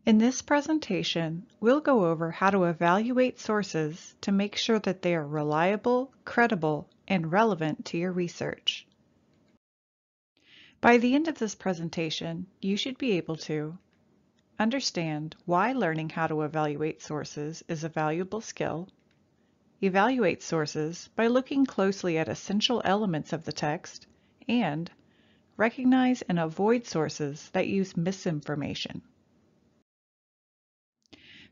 In this presentation, we'll go over how to evaluate sources to make sure that they are reliable, credible, and relevant to your research. By the end of this presentation, you should be able to understand why learning how to evaluate sources is a valuable skill, evaluate sources by looking closely at essential elements of the text, and recognize and avoid sources that use misinformation.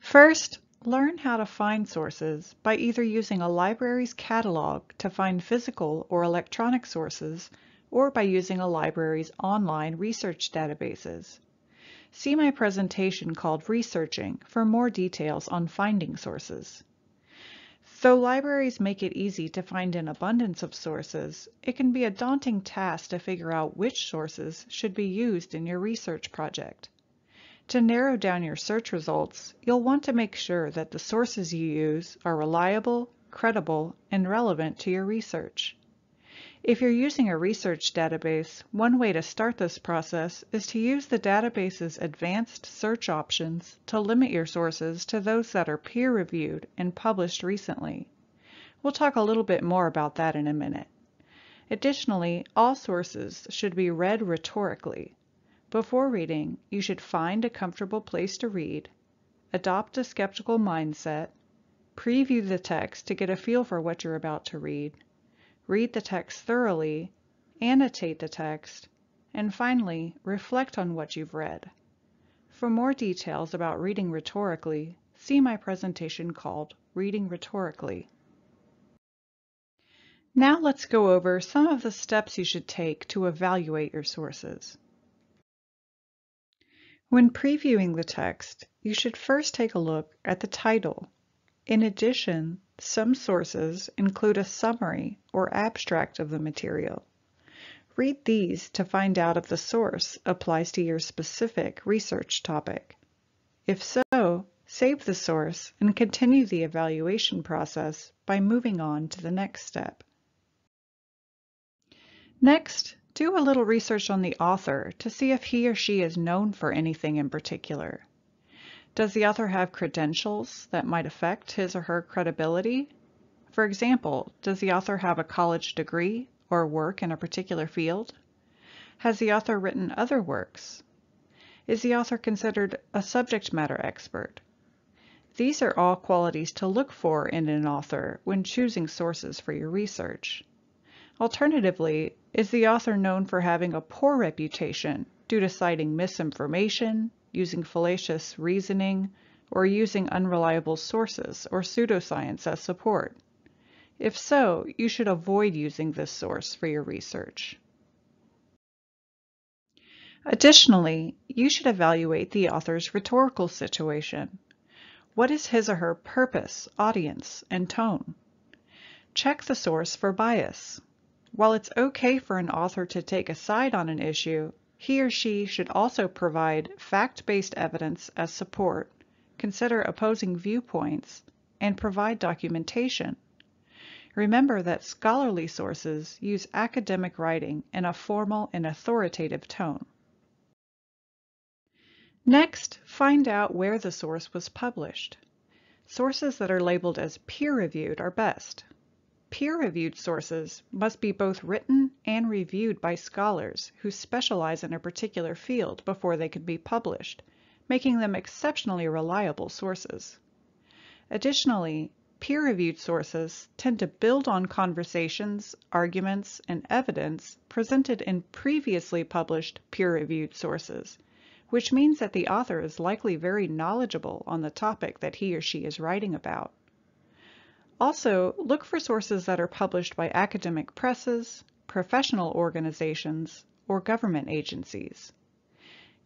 First, learn how to find sources by either using a library's catalog to find physical or electronic sources, or by using a library's online research databases. See my presentation called Researching for more details on finding sources. Though libraries make it easy to find an abundance of sources, it can be a daunting task to figure out which sources should be used in your research project. To narrow down your search results, you'll want to make sure that the sources you use are reliable, credible, and relevant to your research. If you're using a research database, one way to start this process is to use the database's advanced search options to limit your sources to those that are peer-reviewed and published recently. We'll talk a little bit more about that in a minute. Additionally, all sources should be read rhetorically. Before reading, you should find a comfortable place to read, adopt a skeptical mindset, preview the text to get a feel for what you're about to read the text thoroughly, annotate the text, and finally, reflect on what you've read. For more details about reading rhetorically, see my presentation called Reading Rhetorically. Now let's go over some of the steps you should take to evaluate your sources. When previewing the text, you should first take a look at the title. In addition, some sources include a summary or abstract of the material. Read these to find out if the source applies to your specific research topic. If so, save the source and continue the evaluation process by moving on to the next step. Next, do a little research on the author to see if he or she is known for anything in particular. Does the author have credentials that might affect his or her credibility? For example, does the author have a college degree or work in a particular field? Has the author written other works? Is the author considered a subject matter expert? These are all qualities to look for in an author when choosing sources for your research. Alternatively, is the author known for having a poor reputation due to citing misinformation, using fallacious reasoning, or using unreliable sources or pseudoscience as support? If so, you should avoid using this source for your research. Additionally, you should evaluate the author's rhetorical situation. What is his or her purpose, audience, and tone? Check the source for bias. While it's okay for an author to take a side on an issue, he or she should also provide fact-based evidence as support, consider opposing viewpoints, and provide documentation. Remember that scholarly sources use academic writing in a formal and authoritative tone. Next, find out where the source was published. Sources that are labeled as peer-reviewed are best. Peer-reviewed sources must be both written and reviewed by scholars who specialize in a particular field before they can be published, making them exceptionally reliable sources. Additionally, peer-reviewed sources tend to build on conversations, arguments, and evidence presented in previously published peer-reviewed sources, which means that the author is likely very knowledgeable on the topic that he or she is writing about. Also, look for sources that are published by academic presses, professional organizations, or government agencies.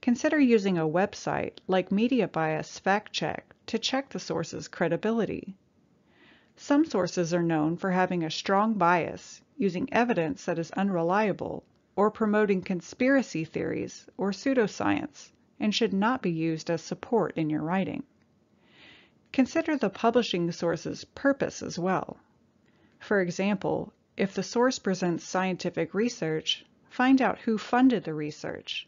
Consider using a website like Media Bias Fact Check to check the source's credibility. Some sources are known for having a strong bias, using evidence that is unreliable, or promoting conspiracy theories or pseudoscience, and should not be used as support in your writing. Consider the publishing source's purpose as well. For example, if the source presents scientific research, find out who funded the research.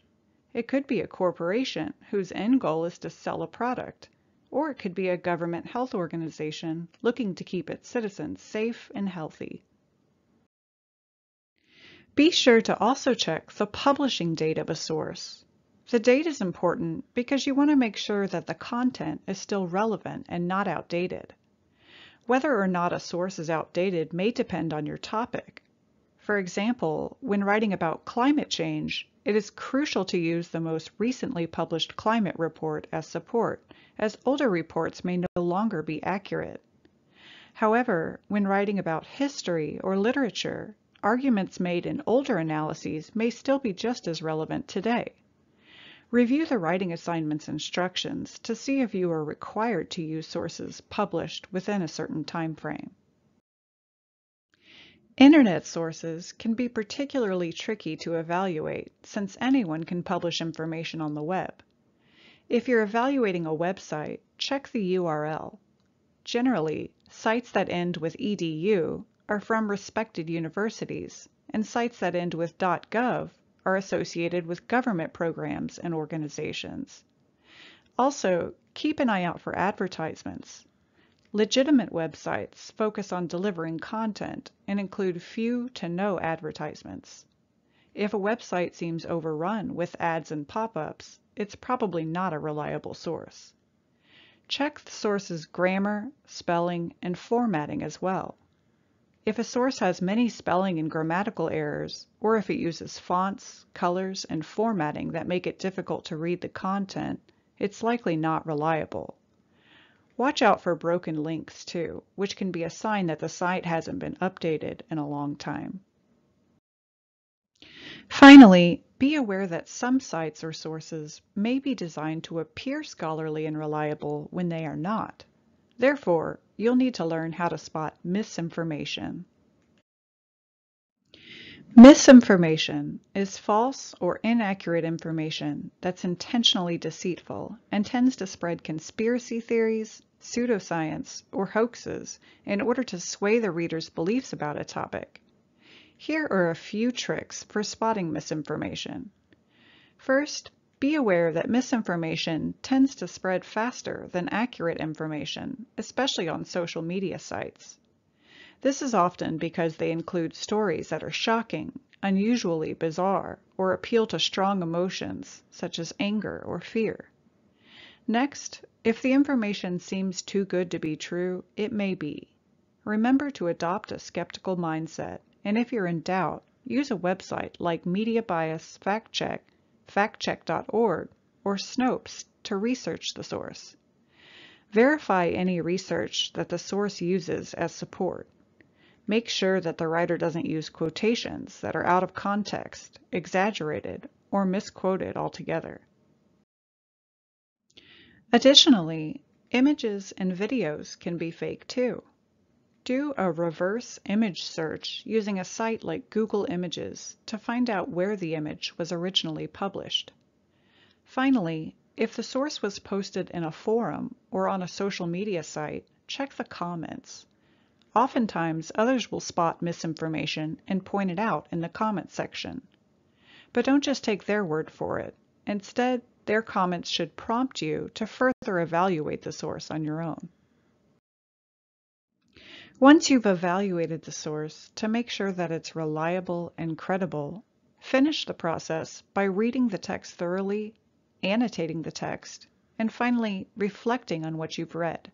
It could be a corporation whose end goal is to sell a product, or it could be a government health organization looking to keep its citizens safe and healthy. Be sure to also check the publishing date of a source. The date is important because you want to make sure that the content is still relevant and not outdated. Whether or not a source is outdated may depend on your topic. For example, when writing about climate change, it is crucial to use the most recently published climate report as support, as older reports may no longer be accurate. However, when writing about history or literature, arguments made in older analyses may still be just as relevant today. Review the writing assignment's instructions to see if you are required to use sources published within a certain time frame. Internet sources can be particularly tricky to evaluate since anyone can publish information on the web. If you're evaluating a website, check the URL. Generally, sites that end with edu are from respected universities, and sites that end with .gov are associated with government programs and organizations. Also, keep an eye out for advertisements. Legitimate websites focus on delivering content and include few to no advertisements. If a website seems overrun with ads and pop-ups, it's probably not a reliable source. Check the source's grammar, spelling, and formatting as well. If a source has many spelling and grammatical errors, or if it uses fonts, colors, and formatting that make it difficult to read the content, it's likely not reliable. Watch out for broken links too, which can be a sign that the site hasn't been updated in a long time. Finally, be aware that some sites or sources may be designed to appear scholarly and reliable when they are not. Therefore, you'll need to learn how to spot misinformation. Misinformation is false or inaccurate information that's intentionally deceitful and tends to spread conspiracy theories, pseudoscience, or hoaxes in order to sway the reader's beliefs about a topic. Here are a few tricks for spotting misinformation. First, be aware that misinformation tends to spread faster than accurate information, especially on social media sites. This is often because they include stories that are shocking, unusually bizarre, or appeal to strong emotions, such as anger or fear. Next, if the information seems too good to be true, it may be. Remember to adopt a skeptical mindset, and if you're in doubt, use a website like Media Bias Fact Check, factcheck.org, or Snopes to research the source. Verify any research that the source uses as support. Make sure that the writer doesn't use quotations that are out of context, exaggerated, or misquoted altogether. Additionally, images and videos can be fake too. Do a reverse image search using a site like Google Images to find out where the image was originally published. Finally, if the source was posted in a forum or on a social media site, check the comments. Oftentimes, others will spot misinformation and point it out in the comment section. But don't just take their word for it. Instead, their comments should prompt you to further evaluate the source on your own. Once you've evaluated the source to make sure that it's reliable and credible, finish the process by reading the text thoroughly, annotating the text, and finally reflecting on what you've read.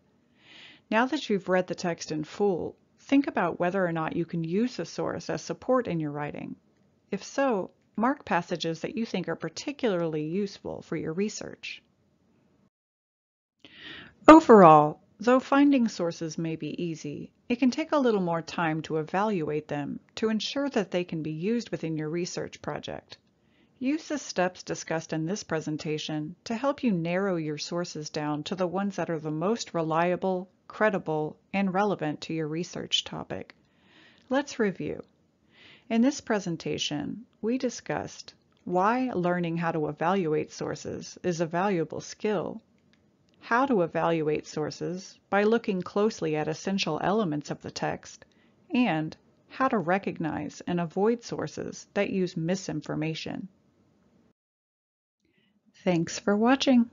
Now that you've read the text in full, think about whether or not you can use the source as support in your writing. If so, mark passages that you think are particularly useful for your research. Overall, though finding sources may be easy, it can take a little more time to evaluate them to ensure that they can be used within your research project. Use the steps discussed in this presentation to help you narrow your sources down to the ones that are the most reliable, credible, and relevant to your research topic. Let's review. In this presentation, we discussed why learning how to evaluate sources is a valuable skill, how to evaluate sources by looking closely at essential elements of the text, and how to recognize and avoid sources that use misinformation. Thanks for watching.